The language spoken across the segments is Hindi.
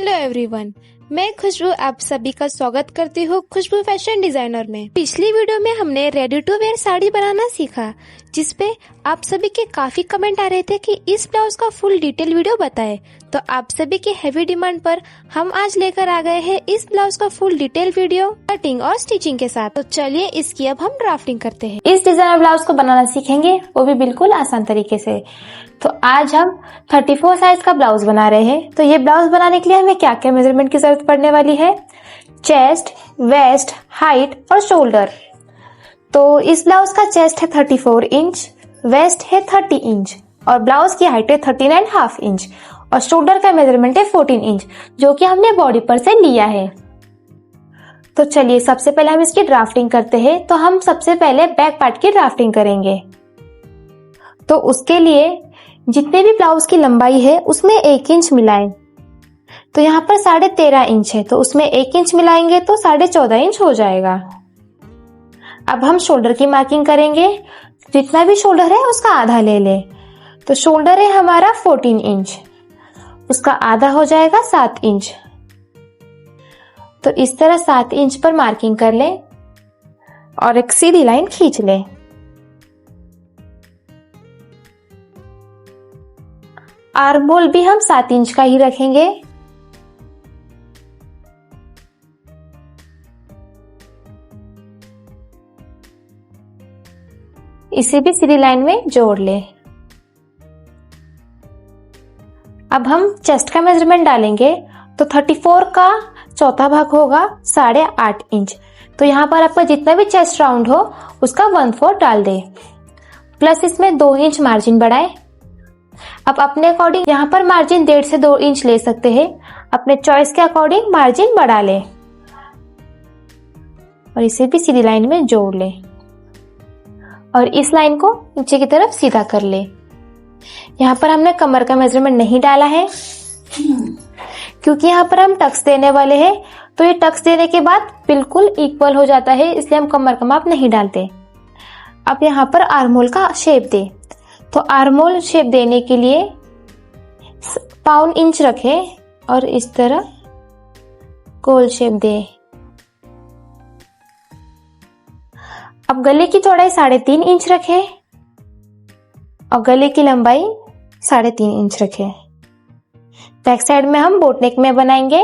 हेलो एवरीवन, मैं खुशबू आप सभी का स्वागत करती हूँ खुशबू फैशन डिजाइनर में। पिछली वीडियो में हमने रेडी टू वेयर साड़ी बनाना सीखा, जिसपे आप सभी के काफी कमेंट आ रहे थे कि इस ब्लाउज का फुल डिटेल वीडियो बताएं। तो आप सभी की हैवी डिमांड पर हम आज लेकर आ गए हैं इस ब्लाउज का फुल डिटेल वीडियो कटिंग और स्टिचिंग के साथ। तो चलिए इसकी अब हम ड्राफ्टिंग करते हैं। इस डिजाइनर ब्लाउज को बनाना सीखेंगे, वो भी बिल्कुल आसान तरीके से। तो आज हम 34 साइज का ब्लाउज बना रहे हैं। तो ये ब्लाउज बनाने के लिए हमें क्या क्या मेजरमेंट की जरूरत पड़ने वाली है? चेस्ट, वेस्ट, हाइट और शोल्डर। तो इस ब्लाउज का चेस्ट है 34 इंच, वेस्ट है 30 इंच और ब्लाउज की हाइट है 13.5 इंच और शोल्डर का मेजरमेंट है 14 इंच, जो कि हमने बॉडी पर से लिया है। तो चलिए सबसे पहले हम इसकी ड्राफ्टिंग करते हैं। तो हम सबसे पहले बैक पार्ट की ड्राफ्टिंग करेंगे। तो उसके लिए जितने भी ब्लाउज की लंबाई है उसमें 1 इंच मिलाएं। तो यहाँ पर 13.5 इंच है, तो उसमें 1 इंच मिलाएंगे तो 14.5 इंच हो जाएगा। अब हम शोल्डर की मार्किंग करेंगे। जितना भी शोल्डर है उसका आधा ले ले। तो शोल्डर है हमारा 14 इंच, उसका आधा हो जाएगा 7 इंच। तो इस तरह 7 इंच पर मार्किंग कर ले और एक सीधी लाइन खींच ले। आर्म होल भी हम 7 इंच का ही रखेंगे। इसे भी सीधी लाइन में जोड़ ले। अब हम चेस्ट का मेजरमेंट डालेंगे। तो 34 का चौथा भाग होगा 8.5 इंच। तो यहाँ पर आपका जितना भी चेस्ट राउंड हो उसका 1/4 डाल दे, प्लस इसमें 2 इंच मार्जिन बढ़ाए। अब अपने अकॉर्डिंग यहाँ पर मार्जिन 1.5 से 2 इंच ले सकते हैं। अपने चॉइस के अकॉर्डिंग मार्जिन बढ़ा ले और इसे भी सीधी लाइन में जोड़ ले और इस लाइन को नीचे की तरफ सीधा कर ले। यहाँ पर हमने कमर का मेजरमेंट नहीं डाला है क्योंकि यहाँ पर हम टक्स देने वाले हैं। तो ये टक्स देने के बाद बिल्कुल इक्वल हो जाता है, इसलिए हम कमर का माप नहीं डालते। अब यहाँ पर आर्म होल का शेप दे। तो आर्म होल शेप देने के लिए 1/4 इंच रखे और इस तरह गोल शेप दे। अब गले की चौड़ाई 3.5 इंच रखे और गले की लंबाई 3.5 इंच रखे। बैक साइड में हम बोट नेक में बनाएंगे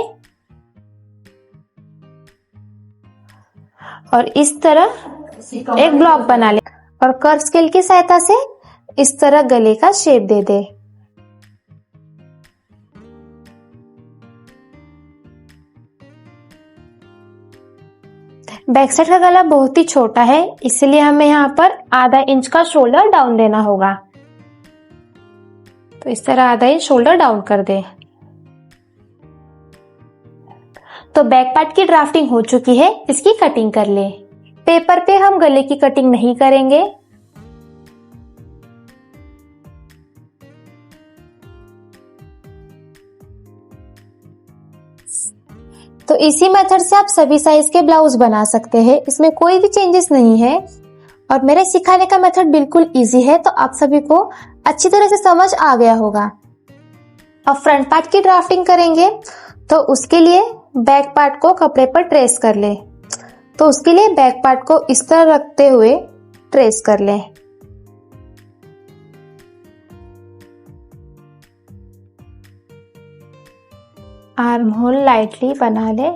और इस तरह एक ब्लॉक बना ले और कर्व स्केल की सहायता से इस तरह गले का शेप दे दे। बैक साइड का गला बहुत ही छोटा है, इसलिए हमें यहाँ पर आधा इंच का शोल्डर डाउन देना होगा। तो इस तरह आधा इंच शोल्डर डाउन कर दे। तो बैक पार्ट की ड्राफ्टिंग हो चुकी है, इसकी कटिंग कर ले। पेपर पे हम गले की कटिंग नहीं करेंगे। तो इसी मेथड से आप सभी साइज के ब्लाउज बना सकते हैं, इसमें कोई भी चेंजेस नहीं है और मेरे सिखाने का मेथड बिल्कुल इजी है, तो आप सभी को अच्छी तरह से समझ आ गया होगा। अब फ्रंट पार्ट की ड्राफ्टिंग करेंगे। तो उसके लिए बैक पार्ट को कपड़े पर ट्रेस कर ले। तो उसके लिए बैक पार्ट को इस तरह रखते हुए ट्रेस कर ले। आर्म होल लाइटली बना ले।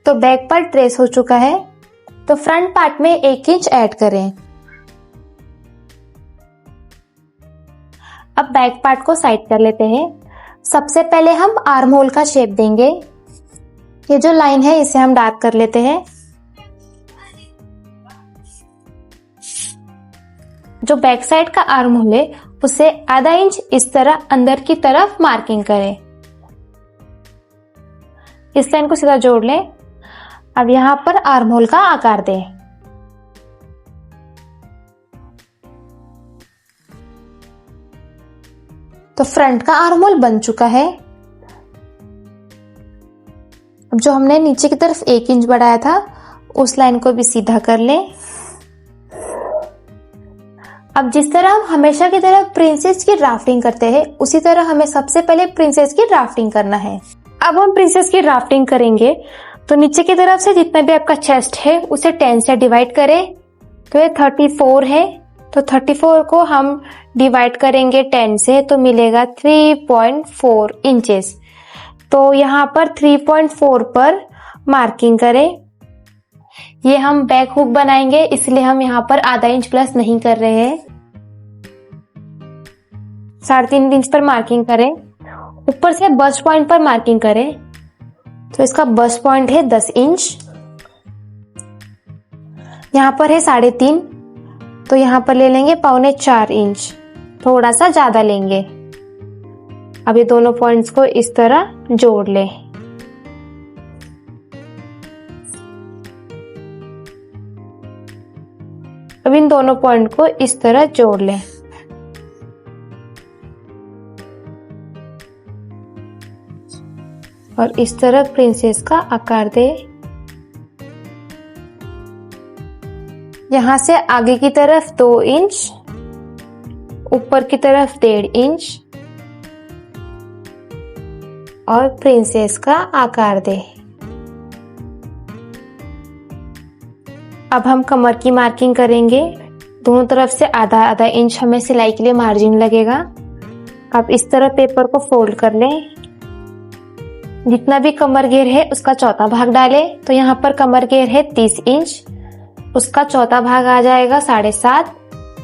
तो बैक पार्ट ट्रेस हो चुका है। तो फ्रंट पार्ट में 1 इंच ऐड करें। अब बैक पार्ट को साइड कर लेते हैं। सबसे पहले हम आर्म होल का शेप देंगे। ये जो लाइन है इसे हम डार्क कर लेते हैं। जो बैक साइड का आर्म होल है उसे आधा इंच इस तरह अंदर की तरफ मार्किंग करें। इस लाइन को सीधा जोड़ लें। अब यहाँ पर आर्म होल का आकार दें। तो फ्रंट का आर्म होल बन चुका है। अब जो हमने नीचे की तरफ 1 इंच बढ़ाया था उस लाइन को भी सीधा कर लें। अब जिस तरह हम हमेशा की तरह प्रिंसेस की ड्राफ्टिंग करते हैं, उसी तरह हमें सबसे पहले प्रिंसेस की ड्राफ्टिंग करना है। अब हम प्रिंसेस की ड्राफ्टिंग करेंगे तो नीचे की तरफ से जितना भी आपका चेस्ट है उसे 10 से डिवाइड करें। तो ये 34 है, तो 34 को हम डिवाइड करेंगे 10 से तो मिलेगा 3.4 इंचेस। तो यहाँ पर 3.4 पर मार्किंग करें। ये हम बैक हुक बनाएंगे, इसलिए हम यहाँ पर आधा इंच प्लस नहीं कर रहे हैं। 3.5 इंच पर मार्किंग करें। ऊपर से बस्ट पॉइंट पर मार्किंग करें। तो इसका बस्ट पॉइंट है 10 इंच। यहाँ पर है 3.5, तो यहाँ पर ले लेंगे 3.25 इंच, थोड़ा सा ज्यादा लेंगे। अब ये दोनों पॉइंट्स को इस तरह जोड़ लें। अब इन दोनों पॉइंट को इस तरह जोड़ लें। और इस तरह प्रिंसेस का आकार दे। यहां से आगे की तरफ 2 इंच, ऊपर की तरफ 1.5 इंच और प्रिंसेस का आकार दे। अब हम कमर की मार्किंग करेंगे। दोनों तरफ से आधा आधा इंच हमें सिलाई के लिए मार्जिन लगेगा। अब इस तरह पेपर को फोल्ड कर लें। जितना भी कमर घेर है उसका चौथा भाग डालें। तो यहाँ पर कमर घेर है 30 इंच, उसका चौथा भाग आ जाएगा 7.5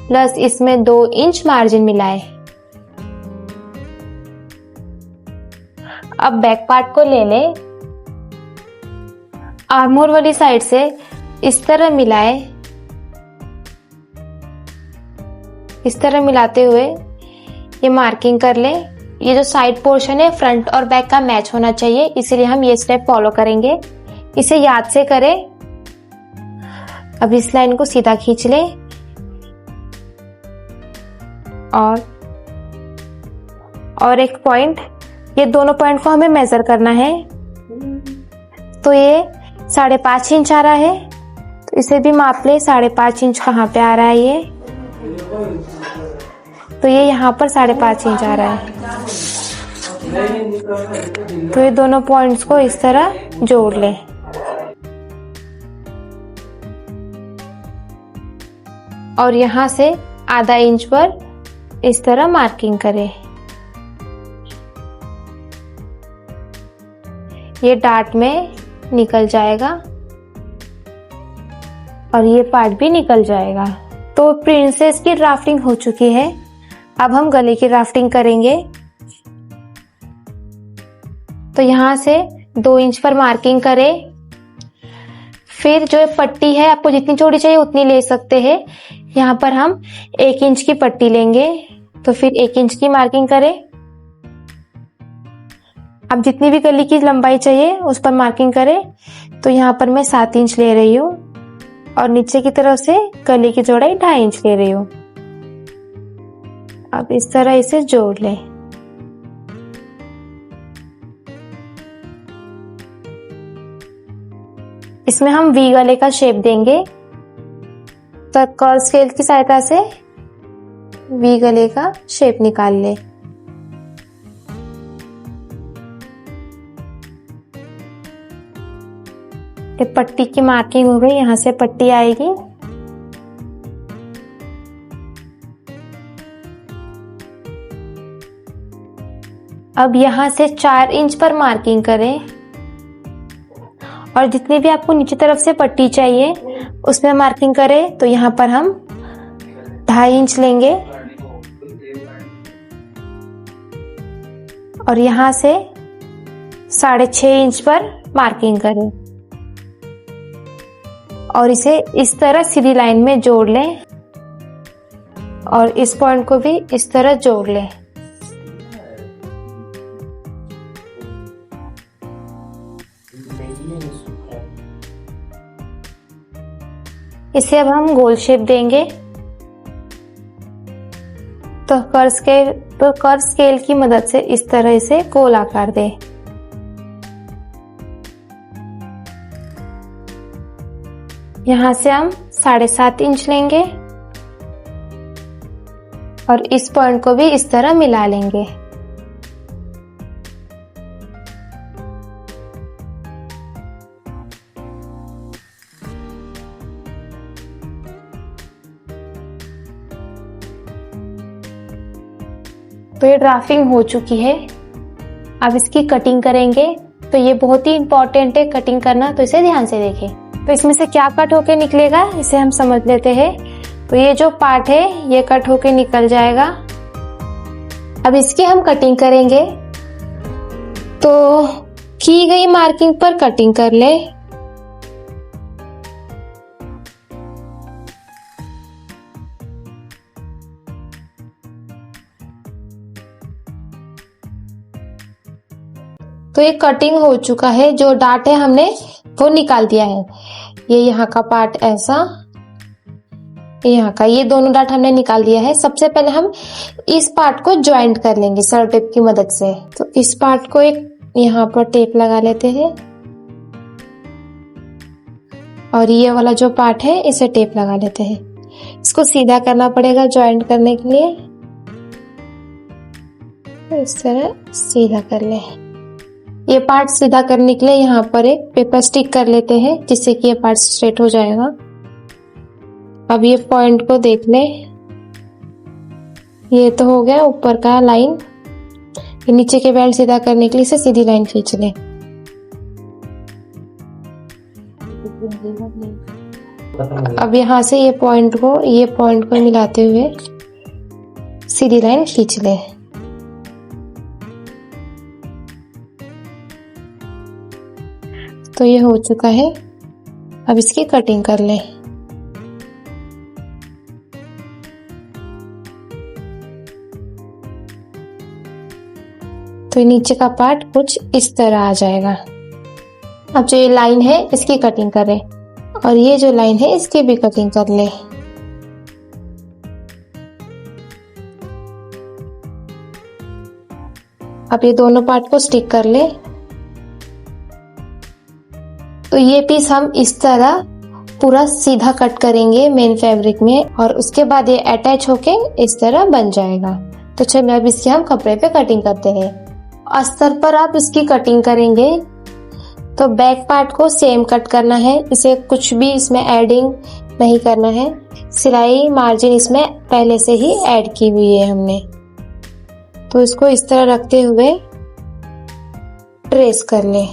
प्लस इसमें 2 इंच मार्जिन मिलाए। अब बैक पार्ट को ले लें। आर्महोल वाली साइड से इस तरह मिलाए। इस तरह मिलाते हुए ये मार्किंग कर लें। ये जो साइड पोर्शन है फ्रंट और बैक का मैच होना चाहिए, इसीलिए हम ये स्टेप फॉलो करेंगे। इसे याद से करें। अब इस लाइन को सीधा खींच लें और एक पॉइंट, ये दोनों पॉइंट को हमें मेजर करना है। तो ये 5.5 इंच आ रहा है, तो इसे भी माप ले। 5.5 इंच कहाँ पे आ रहा है ये? तो ये यहाँ पर 5.5 इंच आ रहा है। तो ये दोनों पॉइंट्स को इस तरह जोड़ लें। और यहाँ से आधा इंच पर इस तरह मार्किंग करें। ये डार्ट में निकल जाएगा और ये पार्ट भी निकल जाएगा। तो प्रिंसेस की ड्राफ्टिंग हो चुकी है। अब हम गले की ड्राफ्टिंग करेंगे। तो यहाँ से 2 इंच पर मार्किंग करें। फिर जो पट्टी है आपको जितनी चौड़ी चाहिए उतनी ले सकते हैं। यहाँ पर हम 1 इंच की पट्टी लेंगे, तो फिर 1 इंच की मार्किंग करें। अब जितनी भी गले की लंबाई चाहिए उस पर मार्किंग करें। तो यहाँ पर मैं 7 इंच ले रही हूँ और नीचे की तरफ से गले की चौड़ाई 2.5 इंच ले रही हूँ। अब इस तरह इसे जोड़ लें। इसमें हम वी गले का शेप देंगे, तो कर्व स्केल की सहायता से वी गले का शेप निकाल ले। ये पट्टी की मार्किंग हो गई, यहाँ से पट्टी आएगी। अब यहाँ से 4 इंच पर मार्किंग करें और जितनी भी आपको नीचे तरफ से पट्टी चाहिए उसमें मार्किंग करें। तो यहाँ पर हम 2.5 इंच लेंगे और यहाँ से 6.5 इंच पर मार्किंग करें और इसे इस तरह सीधी लाइन में जोड़ लें और इस पॉइंट को भी इस तरह जोड़ लें। इसे अब हम गोल शेप देंगे। तो कर्व स्केल की मदद से इस तरह इसे गोल आकार दें। यहाँ से हम 7.5 इंच लेंगे और इस पॉइंट को भी इस तरह मिला लेंगे। तो ये ड्राफ्टिंग हो चुकी है। अब इसकी कटिंग करेंगे। तो ये बहुत ही इंपॉर्टेंट है कटिंग करना, तो इसे ध्यान से देखें। तो इसमें से क्या कट होके निकलेगा इसे हम समझ लेते हैं। तो ये जो पार्ट है ये कट होके निकल जाएगा। अब इसकी हम कटिंग करेंगे। तो की गई मार्किंग पर कटिंग कर ले। तो ये कटिंग हो चुका है। जो डार्ट है हमने वो निकाल दिया है। ये यहाँ का पार्ट ऐसा, यहाँ का, ये दोनों डार्ट हमने निकाल दिया है। सबसे पहले हम इस पार्ट को ज्वाइंट कर लेंगे सेलो टेप की मदद से। तो इस पार्ट को एक यहाँ पर टेप लगा लेते हैं और ये वाला जो पार्ट है इसे टेप लगा लेते हैं। इसको सीधा करना पड़ेगा ज्वाइंट करने के लिए। तो इस तरह सीधा कर ले। ये पार्ट सीधा करने के लिए यहाँ पर एक पेपर स्टिक कर लेते हैं जिससे कि ये पार्ट स्ट्रेट हो जाएगा। अब ये पॉइंट को देख ले। ये तो हो गया ऊपर का लाइन। ये नीचे के बेल्ट सीधा करने के लिए इसे सीधी लाइन खींच ले। अब यहाँ से ये पॉइंट को मिलाते हुए सीधी लाइन खींच ले। तो ये हो चुका है। अब इसकी कटिंग कर ले। तो नीचे का पार्ट कुछ इस तरह आ जाएगा। अब जो ये लाइन है इसकी कटिंग करें और ये जो लाइन है इसकी भी कटिंग कर ले। अब ये दोनों पार्ट को स्टिक कर ले। तो ये पीस हम इस तरह पूरा सीधा कट करेंगे मेन फैब्रिक में और उसके बाद ये अटैच होके इस तरह बन जाएगा। तो चलिए अब इसकी हम कपड़े पे कटिंग करते हैं। अस्तर पर आप इसकी कटिंग करेंगे। तो बैक पार्ट को सेम कट करना है। इसे कुछ भी इसमें एडिंग नहीं करना है। सिलाई मार्जिन इसमें पहले से ही ऐड की हुई है हमने। तो इसको इस तरह रखते हुए ट्रेस कर ले।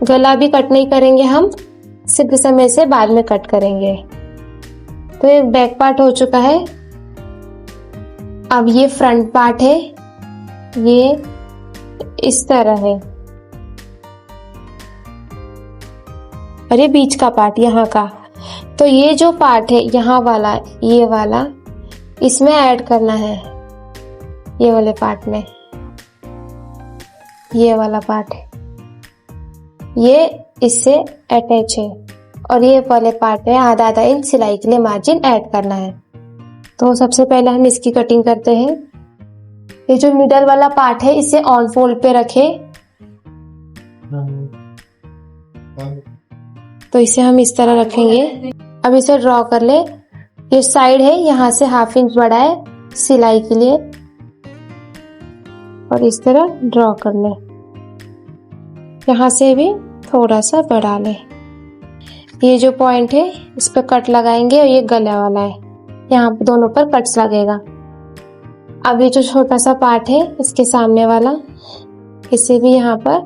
गला भी कट नहीं करेंगे हम, सिर्फ समय से बाद में कट करेंगे। तो ये बैक पार्ट हो चुका है। अब ये फ्रंट पार्ट है, ये इस तरह है और ये बीच का पार्ट यहाँ का। तो ये जो पार्ट है यहाँ वाला, ये वाला इसमें ऐड करना है। ये वाले पार्ट में ये वाला पार्ट है, ये इससे अटैच है और ये वाले पार्ट है आधा आधा इंच सिलाई के लिए मार्जिन ऐड करना है। तो सबसे पहले हम इसकी कटिंग करते हैं। ये जो मिडल वाला पार्ट है इसे ऑन फोल्ड पे रखे। तो इसे हम इस तरह रखेंगे। अब इसे ड्रॉ कर ले। ये साइड है यहाँ से 1/2 इंच बड़ा है सिलाई के लिए और इस तरह ड्रॉ कर ले। यहाँ से भी थोड़ा सा बढ़ा ले। ये जो पॉइंट है इस पर कट लगाएंगे और ये गले वाला है, यहाँ पे दोनों पर कट्स लगेगा। अब ये जो छोटा सा पार्ट है इसके सामने वाला, इसे भी यहाँ पर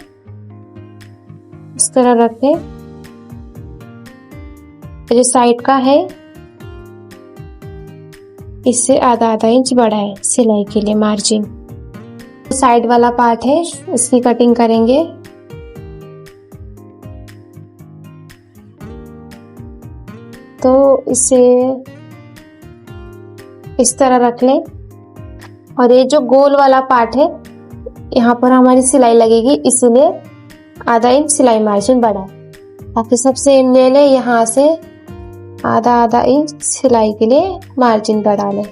इस तरह रखें। जो साइड का है इससे आधा आधा इंच बड़ा है सिलाई के लिए मार्जिन। साइड वाला पार्ट है इसकी कटिंग करेंगे। तो इसे इस तरह रख लें और ये जो गोल वाला पार्ट है यहाँ पर हमारी सिलाई लगेगी, इसलिए आधा इंच सिलाई मार्जिन बढ़ा। बाकी सब सेम ले ले। यहाँ से आधा आधा इंच सिलाई के लिए मार्जिन बढ़ा ले।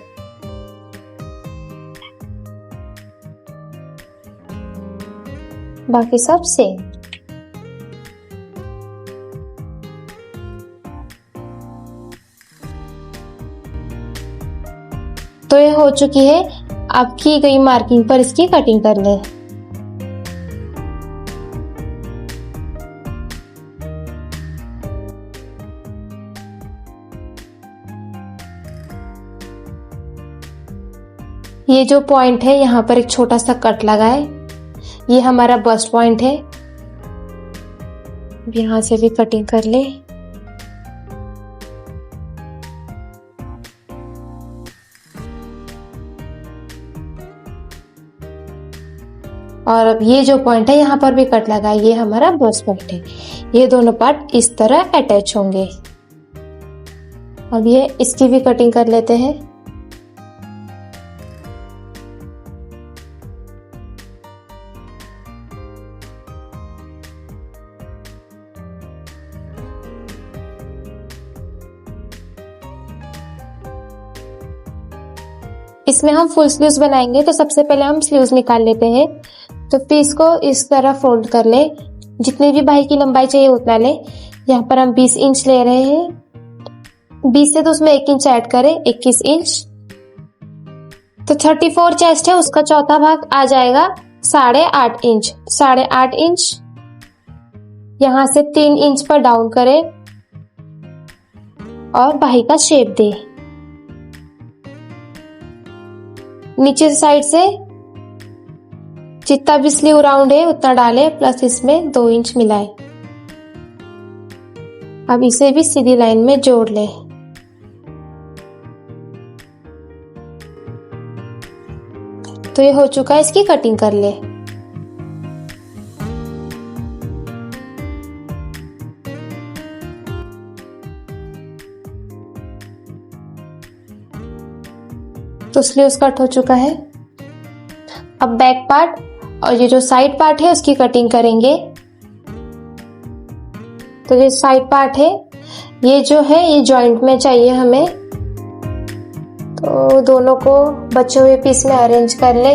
बाकी सब सेम। तो ये हो चुकी है। अब की गई मार्किंग पर इसकी कटिंग कर ले। ये जो पॉइंट है यहाँ पर एक छोटा सा कट लगा है, ये हमारा बस्ट पॉइंट है। यहाँ से भी कटिंग कर ले। और अब ये जो पॉइंट है यहाँ पर भी कट लगा है, ये हमारा बस्ट पॉइंट है। ये दोनों पार्ट इस तरह अटैच होंगे। अब ये इसकी भी कटिंग कर लेते हैं। इसमें हम फुल स्लीव्स बनाएंगे, तो सबसे पहले हम स्लीव्स निकाल लेते हैं। तो पीस को इस तरह फोल्ड कर ले, जितनी भी बाही की लंबाई चाहिए उतना ले। यहाँ पर हम 20 इंच ले रहे हैं, 20 से तो उसमें 1 इंच ऐड करें, 21 इंच। तो 34 चेस्ट है, उसका चौथा भाग आ जाएगा 8.5 इंच। 8.5 इंच यहाँ से 3 इंच पर डाउन करें और बाही का शेप दे। नीचे साइड से जितना भी स्लीव राउंड है उतना डाले, प्लस इसमें 2 इंच मिलाए। अब इसे भी सीधी लाइन में जोड़ ले। तो ये हो चुका है, इसकी कटिंग कर ले। तो स्लीव्स कट हो चुका है। अब बैक पार्ट और ये जो साइड पार्ट है उसकी कटिंग करेंगे। तो ये साइड पार्ट है, ये जो है ये जॉइंट में चाहिए हमें। तो दोनों को बचे हुए पीस में अरेंज कर ले।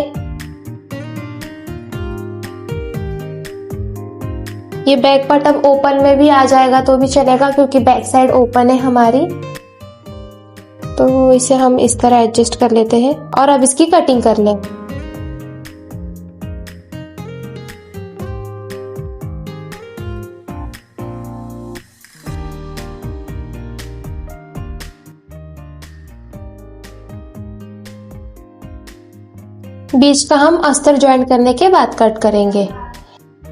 ये बैक पार्ट अब ओपन में भी आ जाएगा तो भी चलेगा, क्योंकि बैक साइड ओपन है हमारी। तो इसे हम इस तरह एडजस्ट कर लेते हैं और अब इसकी कटिंग कर लें। बीच का हम अस्तर ज्वाइन करने के बाद कट करेंगे।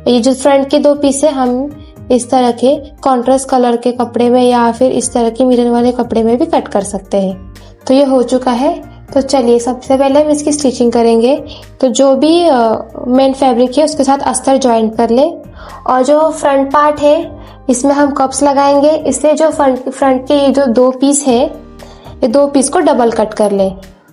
ये जो फ्रंट के 2 पीस है हम इस तरह के कॉन्ट्रास्ट कलर के कपड़े में या फिर इस तरह के मिरर वाले कपड़े में भी कट कर सकते हैं। तो ये हो चुका है। तो चलिए सबसे पहले हम इसकी स्टिचिंग करेंगे। तो जो भी मेन फैब्रिक है उसके साथ अस्तर ज्वाइन कर ले। और जो फ्रंट पार्ट है इसमें हम कप्स लगाएंगे, इसलिए जो फ्रंट के ये जो 2 पीस है ये 2 पीस को डबल कट कर ले।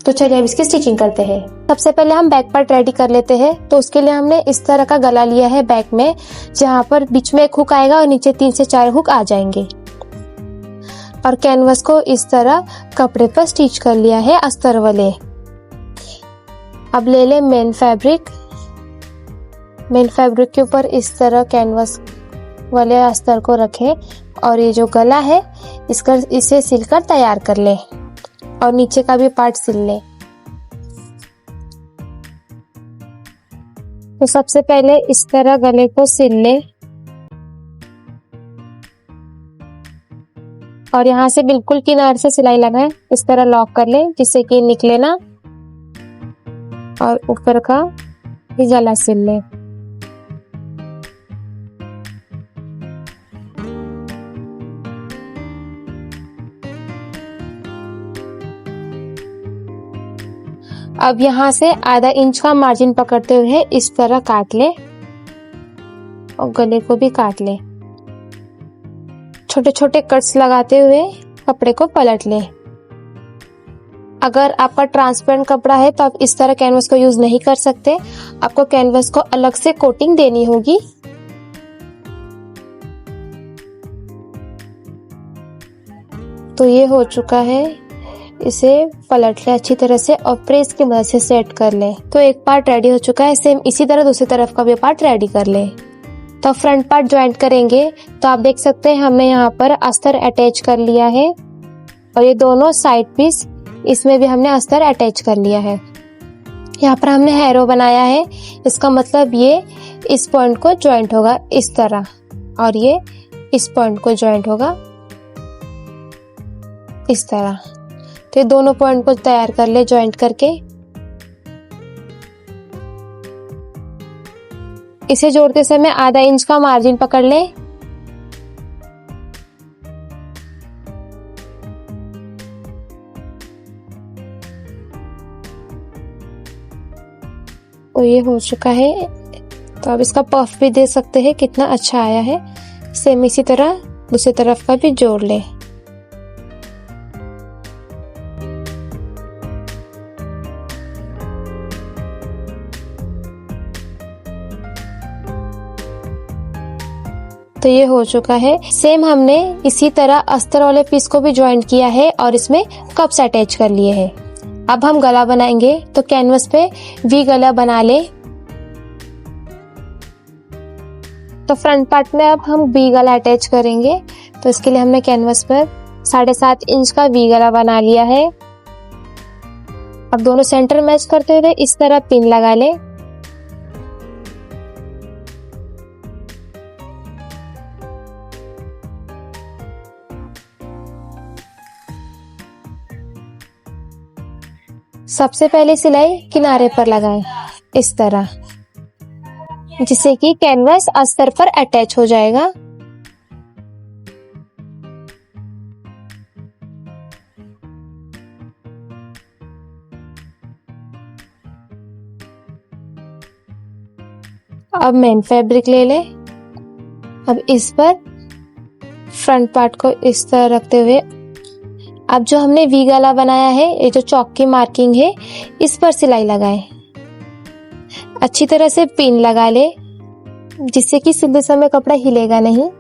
तो चलिए अब इसकी स्टिचिंग करते हैं। सबसे पहले हम बैक पार्ट रेडी कर लेते हैं। तो उसके लिए हमने इस तरह का गला लिया है बैक में, जहाँ पर बीच में एक हुक आएगा और नीचे 3 से 4 हुक आ जाएंगे। और कैनवस को इस तरह कपड़े पर स्टिच कर लिया है अस्तर वाले। अब ले ले मेन फैब्रिक। मेन फैब्रिक के ऊपर इस तरह कैनवस वाले अस्तर को रखें और ये जो गला है इसे सिलकर तैयार कर ले और नीचे का भी पार्ट सिल ले। तो सबसे पहले इस तरह गले को सिल ले और यहाँ से बिल्कुल किनारे से सिलाई लगाए, इस तरह लॉक कर ले जिससे कि निकले ना, और ऊपर का ये गला सिल ले। अब यहाँ से आधा इंच का मार्जिन पकड़ते हुए इस तरह काट ले और गले को भी काट ले। छोटे छोटे कट्स लगाते हुए कपड़े को पलट ले। अगर आपका ट्रांसपेरेंट कपड़ा है तो आप इस तरह कैनवस को यूज नहीं कर सकते, आपको कैनवस को अलग से कोटिंग देनी होगी। तो ये हो चुका है, इसे पलट ले अच्छी तरह से और प्रेस की मदद से सेट कर ले। तो एक पार्ट रेडी हो चुका है, सेम इसी तरह दूसरी तरफ का भी पार्ट रेडी कर ले। तो फ्रंट पार्ट ज्वाइंट करेंगे। तो आप देख सकते हैं हमने यहाँ पर अस्तर अटैच कर लिया है और ये दोनों साइड पीस इस तरह इसमें भी हमने अस्तर अटैच कर लिया है। यहाँ पर हमने हैरो बनाया है, इसका मतलब ये इस पॉइंट को ज्वाइंट होगा इस तरह, और ये इस पॉइंट को ज्वाइंट होगा इस तरह। तो ये दोनों पॉइंट को तैयार कर ले ज्वाइंट करके। इसे जोड़ते समय आधा इंच का मार्जिन पकड़ ले। तो ये हो चुका है। तो अब इसका पफ भी दे सकते हैं कितना अच्छा आया है। सेम इसी तरह दूसरी तरफ का भी जोड़ ले। तो ये हो चुका है। सेम हमने इसी तरह अस्तर वाले पीस को भी ज्वाइंट किया है और इसमें कप्स अटैच कर लिए हैं। अब हम गला बनाएंगे, तो कैनवस पे वी गला बना ले। तो फ्रंट पार्ट में अब हम वी गला अटैच करेंगे। तो इसके लिए हमने कैनवस पर 7.5 इंच का वी गला बना लिया है। अब दोनों सेंटर मैच करते हुए इस तरह पिन लगा ले। सबसे पहले सिलाई किनारे पर लगाएं इस तरह, जिससे कि कैनवस अस्तर पर अटैच हो जाएगा। अब मेन फैब्रिक ले ले। अब इस पर फ्रंट पार्ट को इस तरह रखते हुए अब जो हमने वी गला बनाया है, ये जो चौक की मार्किंग है, इस पर सिलाई लगाएं। अच्छी तरह से पिन लगा ले, जिससे कि सिलते समय कपड़ा हिलेगा नहीं।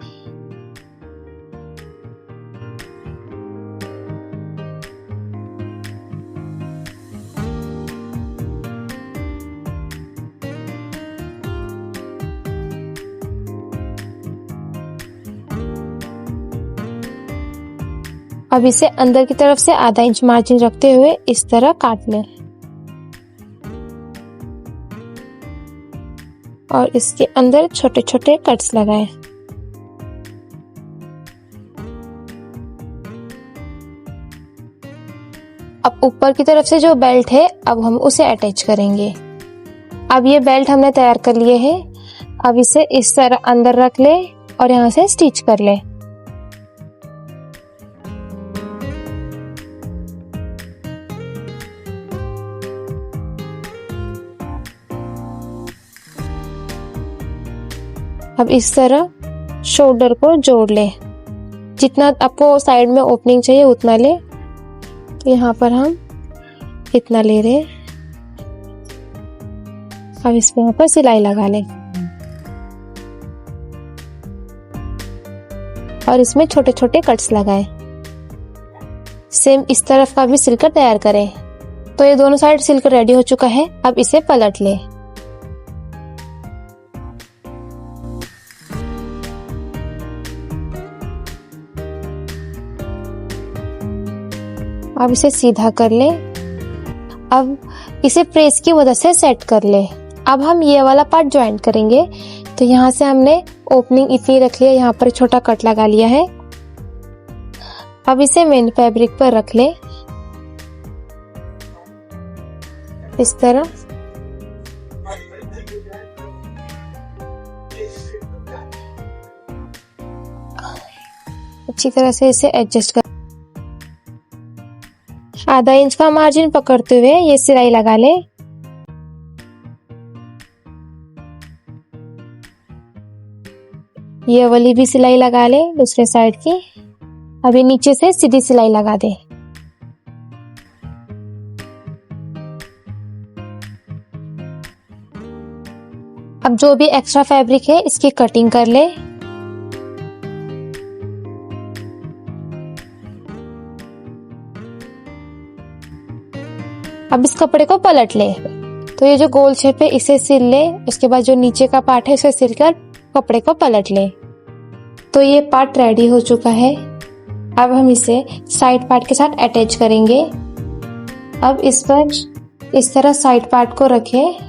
अब इसे अंदर की तरफ से आधा इंच मार्जिन रखते हुए इस तरह काट लें और इसके अंदर छोटे छोटे कट्स लगाएं। अब ऊपर की तरफ से जो बेल्ट है, अब हम उसे अटैच करेंगे। अब ये बेल्ट हमने तैयार कर लिए है। अब इसे इस तरह अंदर रख ले और यहाँ से स्टिच कर ले। अब इस तरह शोल्डर को जोड़ ले। जितना आपको साइड में ओपनिंग चाहिए उतना ले। तो यहाँ पर हम इतना ले रहे। अब इसमें यहाँ पर सिलाई लगा ले और इसमें छोटे छोटे कट्स लगाएं। सेम इस तरफ का भी सिलकर तैयार करें। तो ये दोनों साइड सिलकर रेडी हो चुका है। अब इसे पलट ले। अब इसे सीधा कर ले। अब इसे प्रेस की मदद से सेट कर ले। अब हम ये वाला पार्ट ज्वाइंट करेंगे। तो यहाँ से हमने ओपनिंग इतनी रख लिया, यहाँ पर छोटा कट लगा लिया है। अब इसे मेन फैब्रिक पर रख ले इस तरह। अच्छी तरह से इसे एडजस्ट कर। आधा इंच का मार्जिन पकड़ते हुए ये सिलाई लगा ले। ये वाली भी सिलाई लगा ले दूसरे साइड की। अभी नीचे से सीधी सिलाई लगा दे। अब जो भी एक्स्ट्रा फैब्रिक है इसकी कटिंग कर ले। अब इस कपड़े को पलट ले। तो ये जो गोल शेप है इसे सिल ले। उसके बाद जो नीचे का पार्ट है इसे सिलकर कपड़े को पलट ले। तो ये पार्ट रेडी हो चुका है। अब हम इसे साइड पार्ट के साथ अटैच करेंगे। अब इस पर इस तरह साइड पार्ट को रखें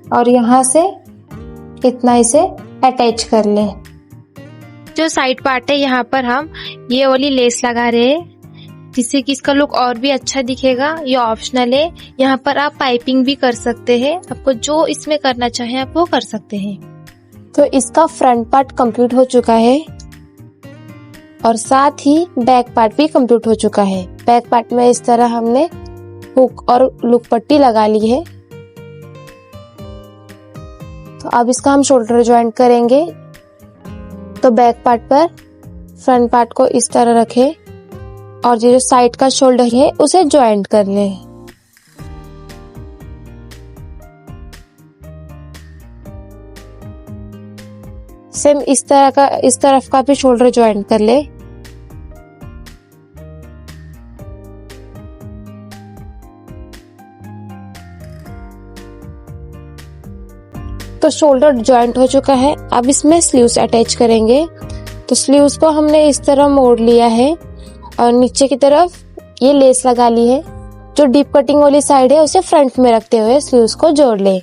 और यहाँ से इतना इसे अटैच कर लें। जो साइड पार्ट है यहाँ पर हम ये वाली लेस लगा रहे हैं जिससे कि इसका लुक और भी अच्छा दिखेगा। ये ऑप्शनल है, यहाँ पर आप पाइपिंग भी कर सकते हैं। आपको जो इसमें करना चाहे आप वो कर सकते हैं। तो इसका फ्रंट पार्ट कंप्लीट हो चुका है और साथ ही बैक पार्ट भी कंप्लीट हो चुका है। बैक पार्ट में इस तरह हमने हुक और लुक पट्टी लगा ली है। तो अब इसका हम शोल्डर ज्वाइंट करेंगे। तो बैक पार्ट पर फ्रंट पार्ट को इस तरह रखें और जो साइड का शोल्डर है उसे ज्वाइंट कर लें। सेम इस तरफ का भी शोल्डर ज्वाइंट कर ले। तो शोल्डर ज्वाइंट हो चुका है। अब इसमें स्लीव्स अटैच करेंगे। तो स्लीव्स को हमने इस तरह मोड़ लिया है और नीचे की तरफ ये लेस लगा ली है। जो डीप कटिंग वाली साइड है उसे फ्रंट में रखते हुए स्लीव्स को जोड़ ले।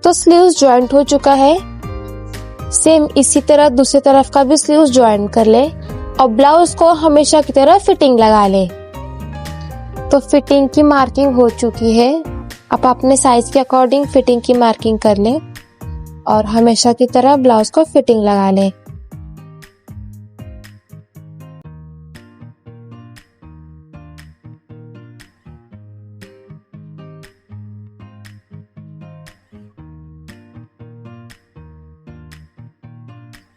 तो स्लीव्स ज्वाइंट हो चुका है। सेम इसी तरह दूसरी तरफ का भी स्लीव्स ज्वाइंट कर ले और ब्लाउज को हमेशा की तरह फिटिंग लगा ले। तो फिटिंग की मार्किंग हो चुकी है। आप अपने साइज के अकॉर्डिंग फिटिंग की मार्किंग कर ले और हमेशा की तरह ब्लाउज को फिटिंग लगा ले।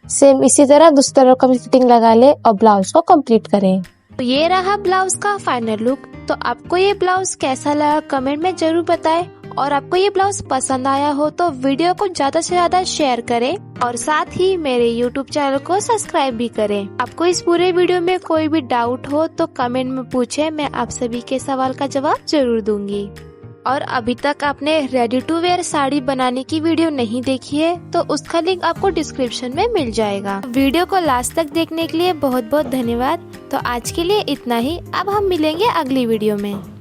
सेम इसी तरह दूसरी तरफ का भी फिटिंग लगा ले और ब्लाउज को कंप्लीट करें। तो ये रहा ब्लाउज का फाइनल लुक। तो आपको ये ब्लाउज कैसा लगा कमेंट में जरूर बताएं और आपको ये ब्लाउज पसंद आया हो तो वीडियो को ज्यादा से ज्यादा शेयर करें और साथ ही मेरे YouTube चैनल को सब्सक्राइब भी करें। आपको इस पूरे वीडियो में कोई भी डाउट हो तो कमेंट में पूछें, मैं आप सभी के सवाल का जवाब जरूर दूंगी। और अभी तक आपने रेडी टू वेयर साड़ी बनाने की वीडियो नहीं देखी है तो उसका लिंक आपको डिस्क्रिप्शन में मिल जाएगा। वीडियो को लास्ट तक देखने के लिए बहुत बहुत धन्यवाद। तो आज के लिए इतना ही। अब हम मिलेंगे अगली वीडियो में।